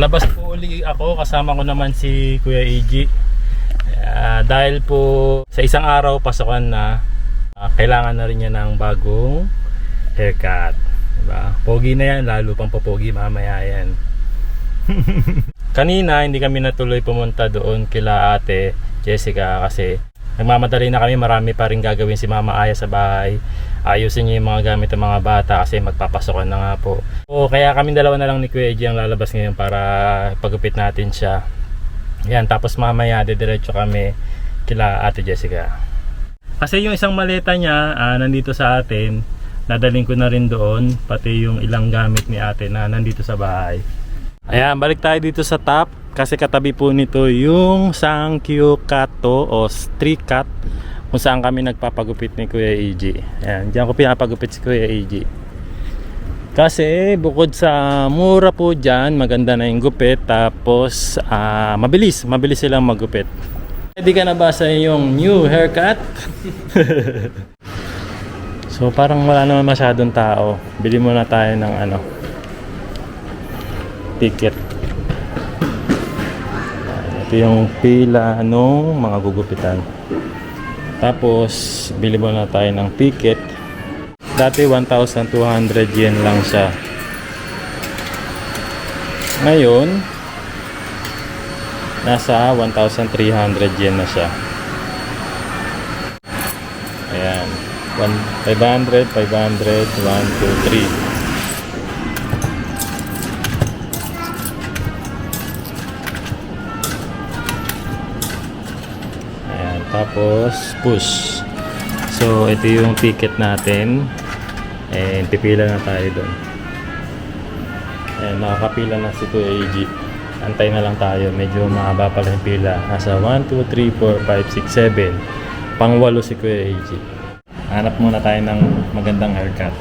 Lalabas po uli ako, kasama ko naman si Kuya AG. Dahil po sa isang araw pasokan na, kailangan na rin niya ng bagong haircut, diba? Pogi na yan, lalo pang papogi mamaya yan. Kanina hindi kami natuloy pumunta doon kila Ate Jessica kasi nagmamadali na kami, marami pa rin gagawin si Mama Aya sa bahay. Ayusin niya yung mga gamit ng mga bata kasi magpapasokan na nga po. O kaya kami dalawa na lang ni Kuya AG ang lalabas ngayon para pagupit natin siya. Yan, tapos mamaya didiretso kami kila Ate Jessica. Kasi yung isang maleta niya nandito sa atin, nadaling ko na rin doon, pati yung ilang gamit ni ate na nandito sa bahay. Ayan, balik tayo dito sa top kasi katabi po nito yung Sankyo Kato o Street Cut kung saan kami nagpapagupit ni Kuya AG. Ayan, diyan ko pinapagupit si Kuya AG. Kasi bukod sa mura po dyan, maganda na yung gupit, tapos mabilis silang magupit. Pwede ka na ba sa yung new haircut? So parang wala naman masyadong tao. Bili muna tayo ng ticket. Ito yung pila nung mga gugupitan. Tapos bili muna tayo ng ticket. Dati 1,200 yen lang siya. Ngayon nasa 1,300 yen na siya. Ayan, 500, 1, 2, 3. Tapos push. So ito yung ticket natin and pipila na tayo doon. Ayan, nakakapila na si Kuya AG. Antay na lang tayo, medyo mahaba pala yung pila. Nasa 1, 2, 3, 4, 5, 6, 7. Pang-8 si Kuya AG. Hanap muna tayo ng magandang haircut.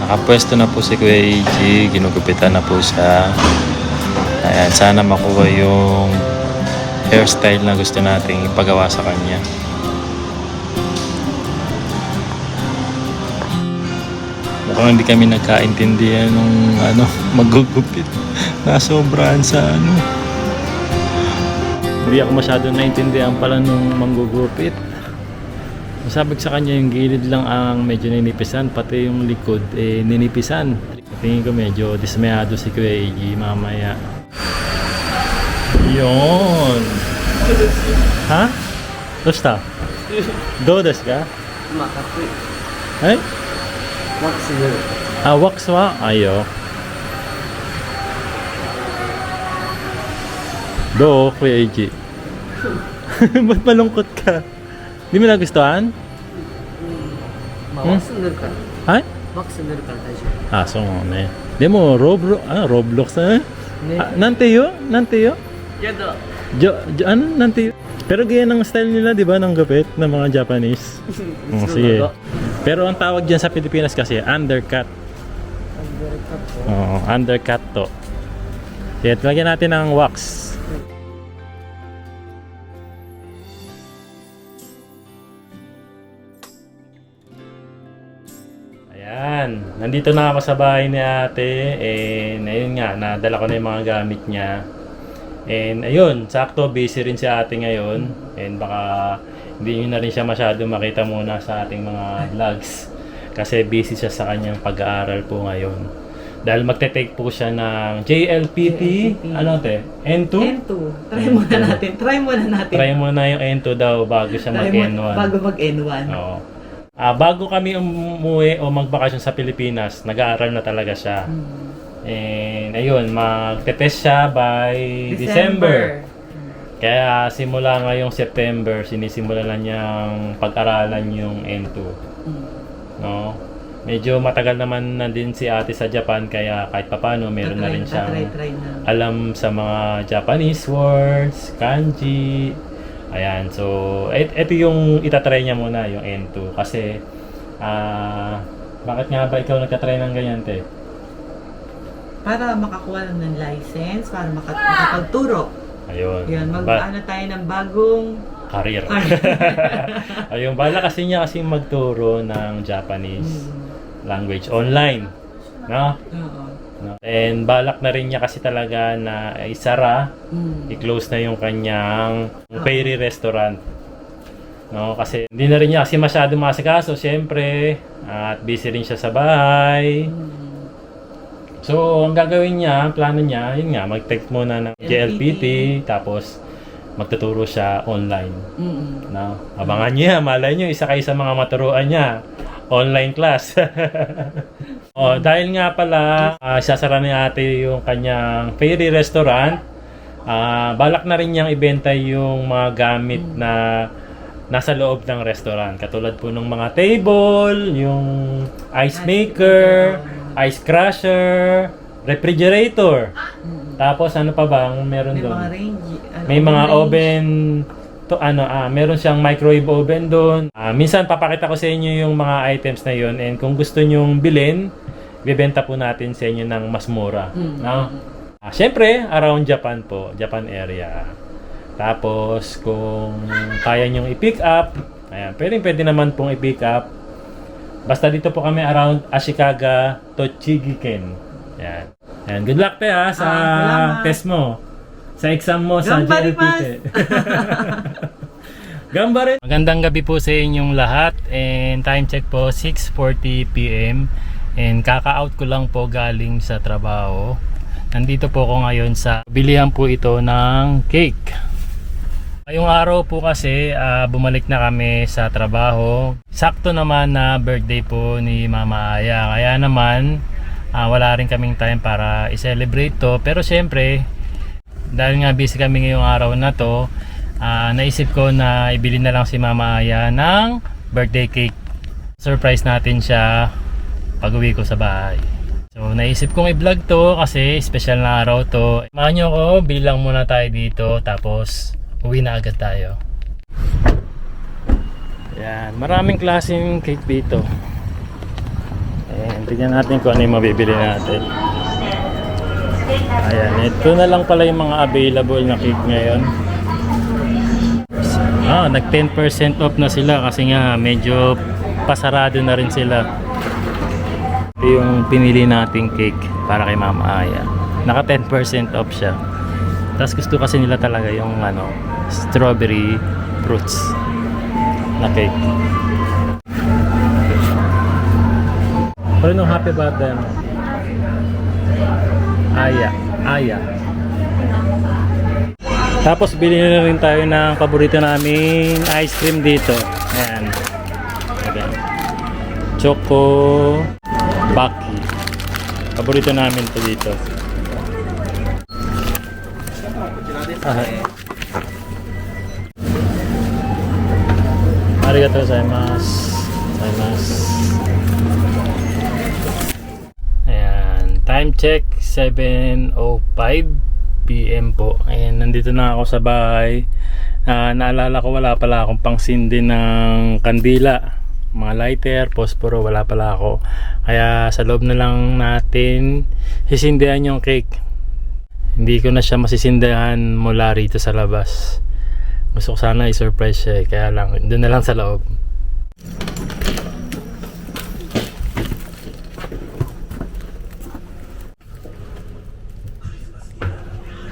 Nakapwesto na po si Kuya AG, ginugupitan na po siya. Ayan, sana makuha yung hairstyle na gusto nating ipagawa sa kanya. Mukhang hindi kami nagkaintindihan nung magugupit. Nasobrahan sa Hindi ako masyadong naintindihan pala nung manggugupit. Sabi sa kanya yung gilid lang ang medyo ninipisan, pati yung likod ninipisan. Tingin ko medyo dismayado si Kuya AG mamaya. Yun. Ha? Basta? Dodes ka? Makakui. Ay? Wax nil. Wax wa? Ayo. Do, Kuya AG. Ba't malungkot ka? Di mo nagustuhan? Wax nil ka. Ay? Wax nil ka tayo. So ne. Demo Roblox Nanteyo? Yado. Nanteyo. Pero ganyan ang style nila, di ba, ng gupit ng mga Japanese. Sige. Pero ang tawag diyan sa Pilipinas kasi undercut. Undercut to. Kaya lagyan natin ng wax. Ayan, nandito na ako sa bahay ni ate and ayun nga, nadala ko na yung mga gamit niya. And ayun, sakto busy rin si ate ngayon and baka hindi nyo na rin siya masyado makita muna sa ating mga vlogs kasi busy siya sa kanyang pag-aaral po ngayon. Dahil magte-take po siya ng JLPT, ano te? N2? N2. Try muna natin. Try muna yung N2 daw bago siya mag-N1. Bago mag-N1. Oo. Bago kami umuwi o magbakasyon sa Pilipinas, nag-aaral na talaga siya. And ayun, magte-test siya by December. Kaya simula ngayong September, sinisimulan na niyang pag-aralan yung N2. No? Medyo matagal naman na din si ate sa Japan, kaya kahit papano meron na rin siyang alam sa mga Japanese words, kanji. Ayan, so ito yung itatry niya muna, yung N2. Kasi bakit nga ba ikaw nagtatry ng ganyan, te? Para makakuha ng license, para makapagturo. Ayun. Yan, mag-ano tayo ng bagong career. Ayun, bala kasi niya kasi magturo ng Japanese language online. No? Oo. No? And balak na rin niya kasi talaga na isara, i-close na yung kanyang Peri restaurant. No, kasi hindi na rin niya kasi masyado masikaso, syempre, at busy rin siya sa bahay. So, ang gagawin niya, ang plano niya, yun nga, mag-take muna ng JLPT, tapos magtuturo siya online. No? Abangan niyo yan, malay niyo, isa kayo sa mga maturuan niya. Online class. Dahil nga pala, sasara ni ate yung kanyang Fairy restaurant, balak na rin niyang ibenta yung mga gamit na nasa loob ng restaurant. Katulad po ng mga table, yung ice maker, ice crusher, refrigerator. Tapos ano pa ba ang meron May doon? mga range. May mga oven to meron siyang microwave oven doon. Minsan papakita ko sa inyo yung mga items na yon, and kung gusto nyong bilhin, bibenta po natin sa inyo ng mas mura. No? Syempre, around Japan po, Japan area. Tapos kung kaya nyong i-pick up, ayan, pwede naman pong i-pick up. Basta dito po kami around Ashikaga, Tochigiken. Ayan. Ayan, good luck te sa salamat. test mo. Sa exam mo sa JLPT. Gambare. Magandang gabi po sa inyong lahat, and time check po 6:40 PM, and kaka-out ko lang po galing sa trabaho. Nandito po ako ngayon sa bilihan po ito ng cake. Ngayong araw po kasi bumalik na kami sa trabaho. Sakto naman na birthday po ni Mama Aya. Kaya naman wala rin kaming time para i-celebrate to. Pero syempre, dahil nga busy kami ngayong araw na to, naisip ko na ibili na lang si Mama Aya ng birthday cake. Surprise natin siya pag uwi ko sa bahay. So naisip kong i-vlog to kasi special na araw to. Samahan nyo ko, bilang muna tayo dito, tapos uwi na agad tayo. Ayan, maraming klaseng cake dito. Ayan, tignan natin kung ano yung mabibili natin. Ayan, ito na lang pala yung mga available na cake ngayon. Nag 10% off na sila kasi nga medyo pasarado na rin sila. Ito yung pinili nating cake para kay Mama Aya. Naka 10% off siya. Tapos gusto kasi nila talaga yung strawberry fruits na cake. Pero nung happy birthday Aya. Tapos bili na rin tayo ng paborito naming ice cream dito. Ayan. Ayan. Choco Baki. Paborito namin to dito. Arigatou gozaimasu. Ayan, time check 7:05 PM po. Ayan, nandito na ako sa bahay. Naalala ko wala pala akong pangsindi ng kandila, mga lighter, posporo, wala pala ako. Kaya sa loob na lang natin sisindihan yung cake. Hindi ko na siya masisindihan mula rito sa labas. Gusto ko sana i-surprise siya kaya lang doon na lang sa loob.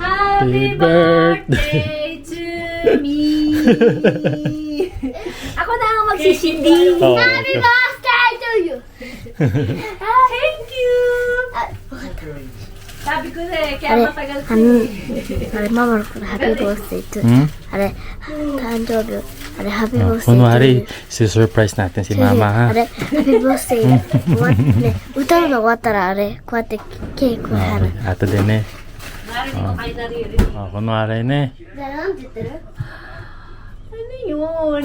Happy birthday to me. Ako na ang magsisindi. Oh, Happy okay. birthday to you. Thank you. Sabi ko na kaya matagal ko. あれママのこれハッピーバースデートゥ Hmm? あれ誕生日あれハッピーバースデー Kunwari, si-surprise natin si Mama ha. あれハッピーバースデー終わってね歌うの終わったらあれこうやってケーキを貼る Ato din eh. Narinig ko kayo naririnig. Kunwari na eh. なんて言ってる Ano yun?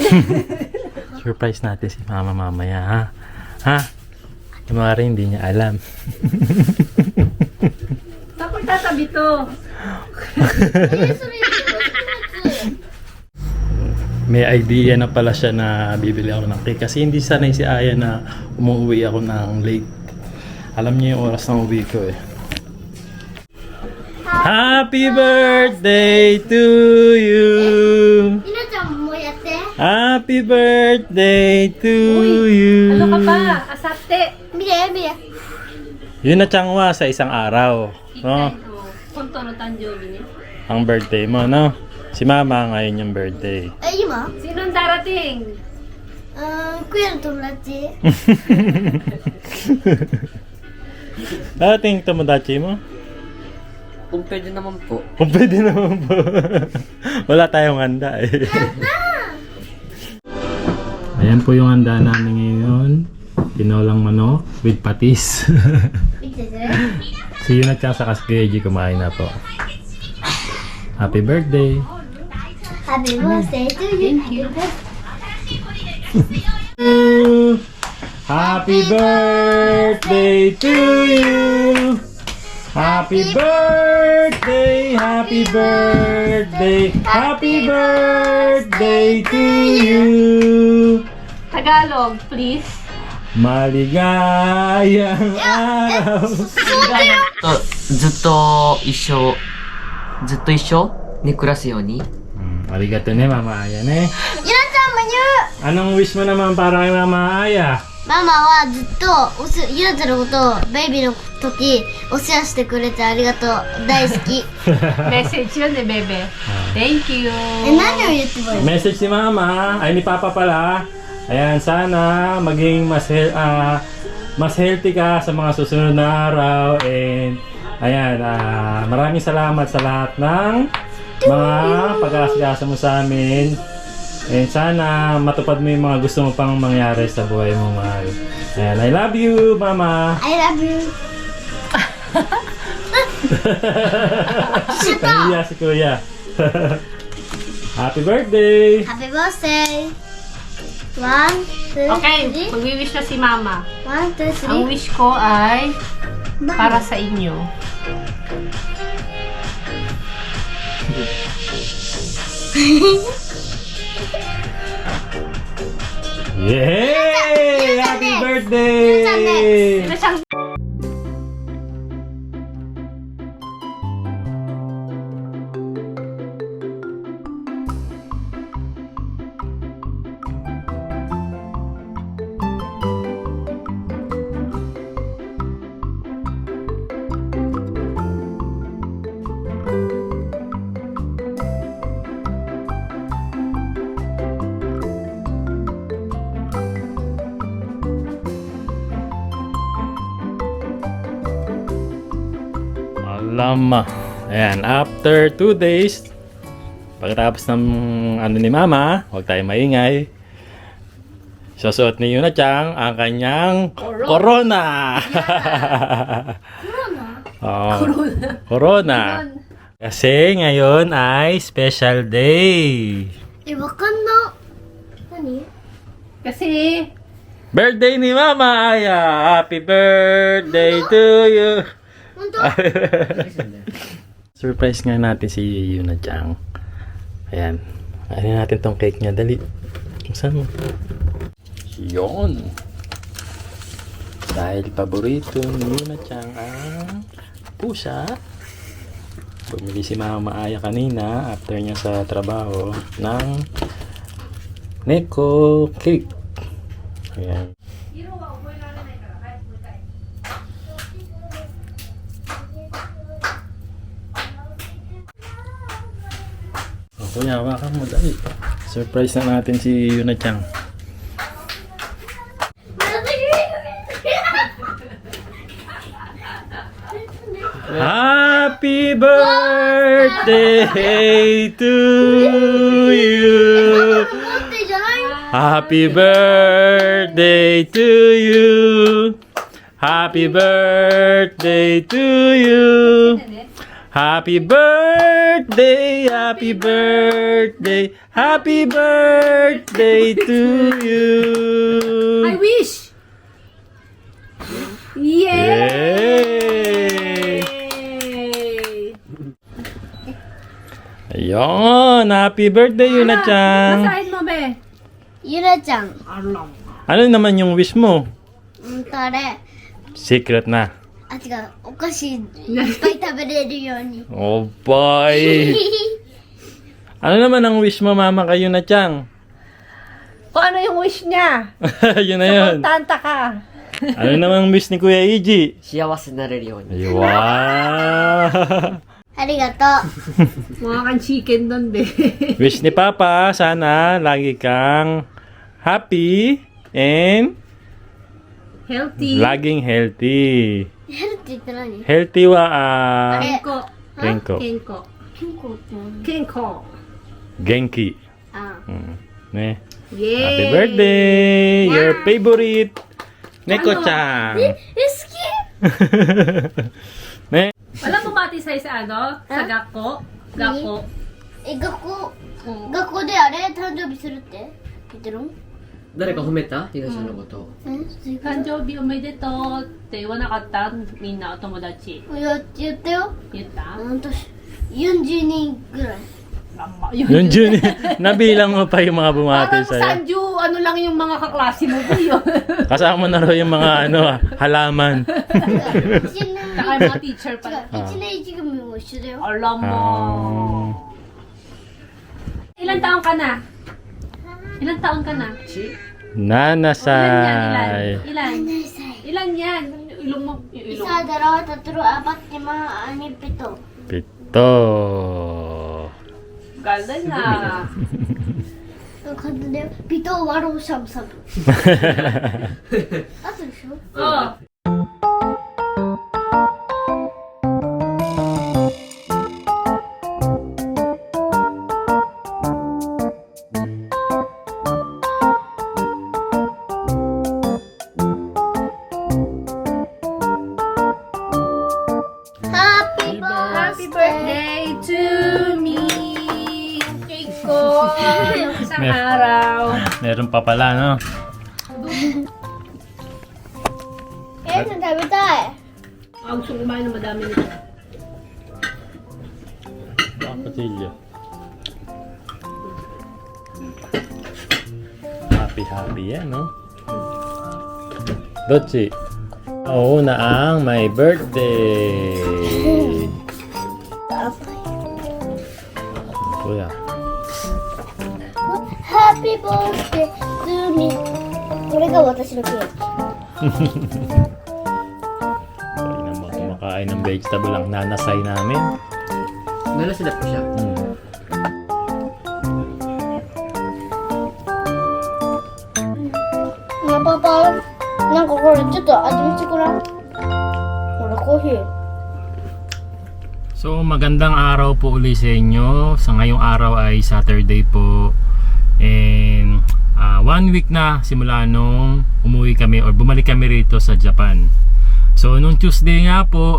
Surprise natin si Mama mamaya ha. Ha? Kunwari hindi niya alam. Ako tatabi to. May idea na pala siya na bibili ako ng cake kasi hindi sanay si Aya na umuwi ako ng late. Alam niya yung oras ng uwi ko eh. Happy birthday to you! ひなちゃんもやっ Happy birthday to you. Ano ka pa? Asate. 見て見て Yun na Changwa sa isang araw. No? Konto no tanjobi ni. Ang birthday mo, no? Si Mama ngayon yung birthday. え今 Sino ang darating? クエの友達 Dating tomodachi mo? Kung pwede naman po. Kung pwede naman po. Wala tayong handa eh. Ayan po yung handa namin ngayon. Tinolang manok with patis. 見てて Si Yun at saka si Keiji kumain na po. Happy birthday! Happy birthday to you. Happy birthday to you! Happy birthday! Happy birthday! Happy birthday to you! Tagalog, please. Maligayang araw! ずっと一緒に暮らすように。 Arigato ne, Mama Aya ne. ゆなちゃんも言う Anong wish mo naman para kay Mama Aya? ママはずっとゆなちゃんのことをベイビーの時お世話してくれてありがとう大好き Message yun eh, bebe. Thank you. 何を言ってもいい Message si Mama, ay ni Papa pala. Ayan, sana maging mas healthy ka sa mga susunod na araw. And ayan, maraming salamat sa lahat ng mga pag-aasikaso mo sa amin. And sana matupad mo yung mga gusto mo pang mangyari sa buhay mo, mahal. Ayan, I love you, Mama. I love you Nahiya si Kuya. Happy birthday! Happy birthday 1, 2, Okay, 3 magwi-wish na si Mama. 1, 2, Ang 3 wish ko ay para sa inyo. Yay! Happy birthday! Sino siyang Lama. Ayan, after 2 days, pagkatapos ng ano ni Mama, huwag tayo maingay. Susuot ni Yuna-chan ang kanyang corona. Oh, corona. Kasi ngayon ay special day. わかんな何 kasi Birthday ni Mama Aya. Happy birthday to you. 本当 Surprise nga natin si Yuna-chan. Ayan. Ano natin tong cake niya. Dali. Saan mo? Yun. Dahil paborito ni Yuna-chan ang pusa. Bumili si Mama Aya kanina after niya sa trabaho ng Neko cake. Ayan. Kuya, hawakan mo dali. Surprise na natin si Yuna-chan. Happy birthday to you. 持ってじゃない Happy birthday to you. Happy birthday to you. Happy birthday, happy birthday, happy birthday to you. I wish! Yay! Ayun, happy birthday Yuna-chan. Basahin mo, be. ゆなちゃん Ano naman yung wish mo? あれ Secret na. あ違うお菓子いっぱい食べれるように Oh boy! Ano naman ang wish mo, Mama, kay Yuna-chan? Kung ano yung wish niya. Yun na yun. Tanta ka. Ano namang wish ni Kuya Iji? 幸せになれるように。 Wow! ありがとう。 Mukha kang chicken doon, be. Wish ni Papa, sana lagi kang happy and Healthy. laging healthy. ヘルって言って何？ Healthy wa Kenko. Kenko. Kenko. 健康って何？ Kenko. Genki. あ、 Ne. Yay! Happy birthday! Your favorite Neko-chan. 好き？ Ne. Walang bumati sa'yo sa ano? Sa Gakko? Gakko? 学校であれ誕生日するって言ってるの？誰か褒めたひなちゃんのことを。誕生日おめでとうって言わなかったみんなお友達。言ったよ。言った40人ぐらい。 Yun, Jun. Nabilang mo pa yung mga bumati Parang sa'yo. Sanju, ano lang yung mga kaklase mo po yun. Kasama na raw yung mga halaman. 1年 Saka yung mga teacher 違う pala. 1年1組も一緒だよ。 Alam mo. Ilan taon ka na? Ilan taon ka na? Nanasay. Ilan? Ilan yan? Ilong mo. Yung ilong. Isa, dalawa, tatlo, apat, lima, anim, pito. 7. Galing na. 簡単だよ。ピトワローシャムサブ。あとでしょ？ Oh. Happy Happy birthday to me. Cake ko. Isang araw. Meron pa pala, no? え、食べたい。 Ang gusto kumain ng madami nito. Patilyo. Happy yan, no? Dochi. Oo na ang my birthday. Kuya. Happy birthday to me。これが私のケーキ。 Tingnan mo, kumakain ng vegetable ang nanasay namin. Nalasilap ko siya.パパ、なんかこれちょっと味見してごらん。ほら、コーヒー。 So magandang araw po uli sa inyo. Sa ngayong araw ay Saturday po. And 1 week na simula nung umuwi kami or bumalik kami rito sa Japan. So nung Tuesday nga po,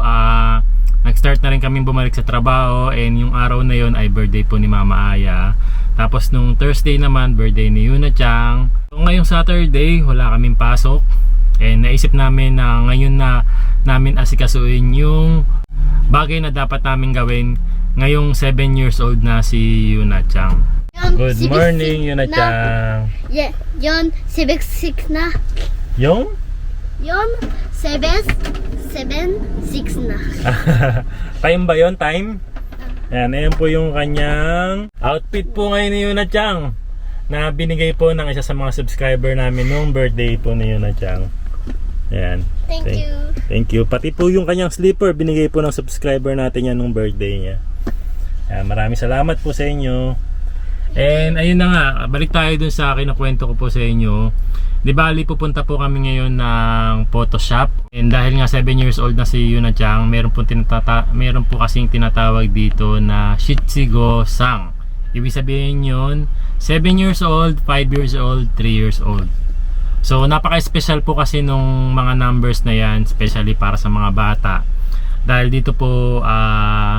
nag-start na rin kami bumalik sa trabaho, and yung araw na yon ay birthday po ni Mama Aya. Tapos nung Thursday naman, birthday ni Yuna-chan. So ngayong Saturday, wala kaming pasok. And naisip namin na ngayon na namin asikasuin yung bagay na dapat namin gawin ngayong 7 years old na si Yuna-chan. Good morning, Yuna-chan. Yon, 7-6 na. Yung? Yon, 7-6 na. Time ba yon? Time? Ayan, ayan po yung kanyang outfit po ngayon ni Yuna-chan na binigay po ng isa sa mga subscriber namin nung birthday po ni Yuna-chan. Ayan. Thank you. Thank you. Pati po yung kanyang slipper binigay po ng subscriber natin yan nung birthday niya. Ayan, maraming salamat po sa inyo. And ayun na nga, balik tayo dun sa akin na kwento ko po sa inyo. Di bali, pupunta po kami ngayon ng Photoshop. And dahil nga 7 years old na si Yuna-chan, meron po kasing tinatawag dito na Shichigo-sang. Ibig sabihin yun, 7 years old, 5 years old, 3 years old. So napaka-special po kasi nung mga numbers na yan, especially para sa mga bata. Dahil dito po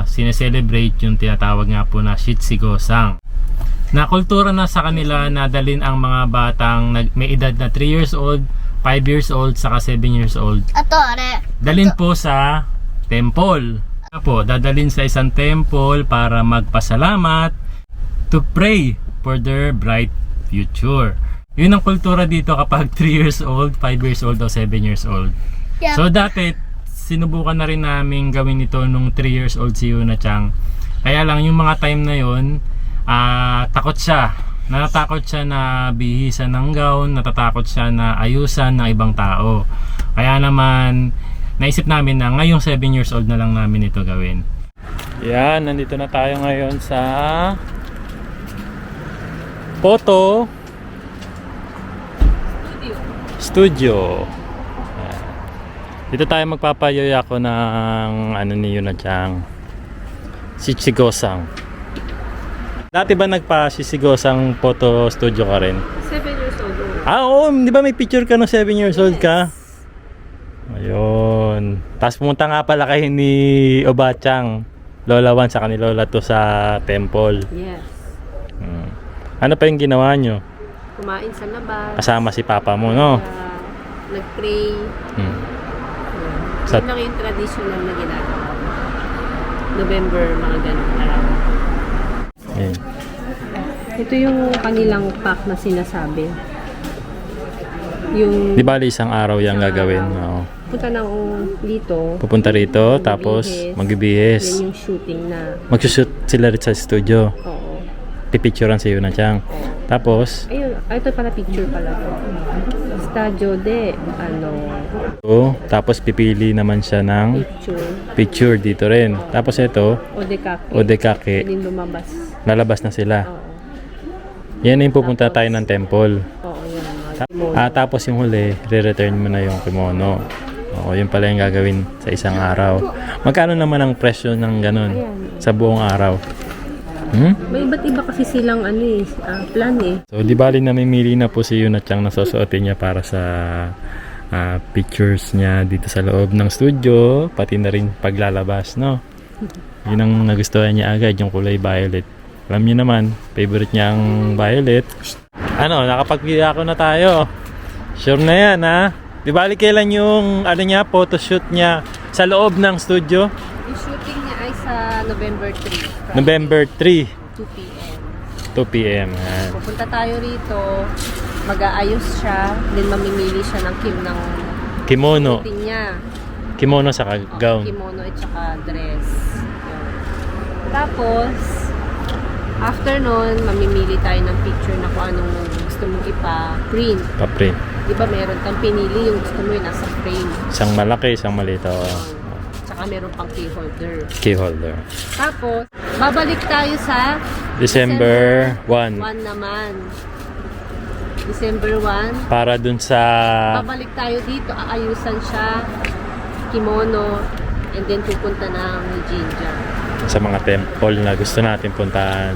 sineselebrate yung tinatawag nga po na Shichigo-sang. Na kultura na sa kanila na dalin ang mga batang may edad na 3 years old, 5 years old, saka 7 years old. Ato, are. Dalin po sa temple. Po, dadalin sa isang temple para magpasalamat, to pray for their bright future. Yun ang kultura dito kapag 3 years old, 5 years old o 7 years old. Yeah. So dati, sinubukan na rin namin gawin ito nung 3 years old si Yuna-chan. Kaya lang yung mga time na yun, takot siya Natatakot siya na bihisan ng gown, natatakot siya na ayusan ng ibang tao. Kaya naman, naisip namin na ngayong 7 years old na lang namin ito gawin. Yan, nandito na tayo ngayon sa photo studio. Yan. Dito tayo magpapayoya ko ng ano ni Yuna-chan, Shichigosang. Dati ba nagpa-Shichigosang photo studio ka rin? 7 years old. Oo, di ba may picture ka nung 7 years old ka? Ayun. Tapos pumunta nga pala kayo ni Obachang, Lola 1 sa kanila Lola 2 sa temple. Yes. Ano pa yung ginawa nyo? Kumain sa labas. Kasama si papa mo, no? Nag-pray. Sa- Yun lang yung traditional na ginagawa. November, mga ganun araw. Ayun. Ito yung kanilang pack na sinasabi. Yung Di ba isang araw yung gagawin? Oo. punta ng dito. Pupunta rito, tapos Yan magbibihis. yung shooting na. Magsushoot sila rin sa studio. Oo. Pipicturean si Yuna-chan. Tapos, Ayun, ito pala picture pala to. Stadio de, tapos pipili naman siya ng picture. picture dito rin. Tapos ito, Odekake. Odekake. Pwedeng lumabas. Lalabas na sila. Oo. Yan yung pupunta tayo ng temple. Oo, yun. Kimono. Tapos yung huli, re-return mo na yung kimono. Oo, yun pala yung gagawin sa isang araw. Magkano naman ang presyo ng ganun sa buong araw? May iba't iba kasi silang plan eh. So, di bali namimili na po si Yuna-chan na susuotin niya para sa pictures niya dito sa loob ng studio, pati na rin paglalabas, no? Yun ang nagustuhan niya agad, yung kulay violet. Alam niyo naman, favorite niya ang violet. Ano, nakapag-video ako na tayo. Sure na yan, ha? Di bali kailan yung photoshoot niya sa loob ng studio? Yung shooting niya ay sa November 3. November 3, 2 p.m. 2 p.m. Yan. Pupunta tayo rito, mag-aayos siya, then mamimili siya ng Kimono. shooting niya. Kimono sa gown. Kimono at saka dress. Yun. Tapos, after nun, mamimili tayo ng picture na kung anong gusto mong ipa-print. Pa-print. Di ba meron kang pinili yung gusto mo yung nasa frame. Isang malaki, isang maliit. Tsaka meron pang key holder. Key holder. Tapos, babalik tayo sa December 1. 1 naman. December 1. Para dun sa Babalik tayo dito, aayusan siya, kimono, and then pupunta ng Jinja. sa mga temple na gusto natin puntahan.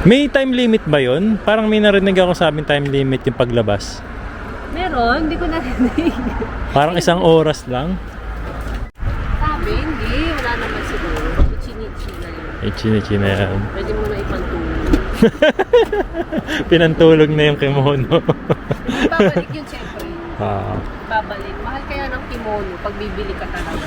May time limit ba yun? Parang may narinig ako sabing time limit yung paglabas. Meron, hindi ko narinig. Parang isang oras lang. Sabi, hindi. Wala naman siguro. Ichinichi na yun. Ichinichi na yan. Pwede mo na ipantulog. Pinantulog na yung kimono. Babalik yun, syempre. Ah. Babalik. Mahal kaya ng kimono pag bibili ka talaga.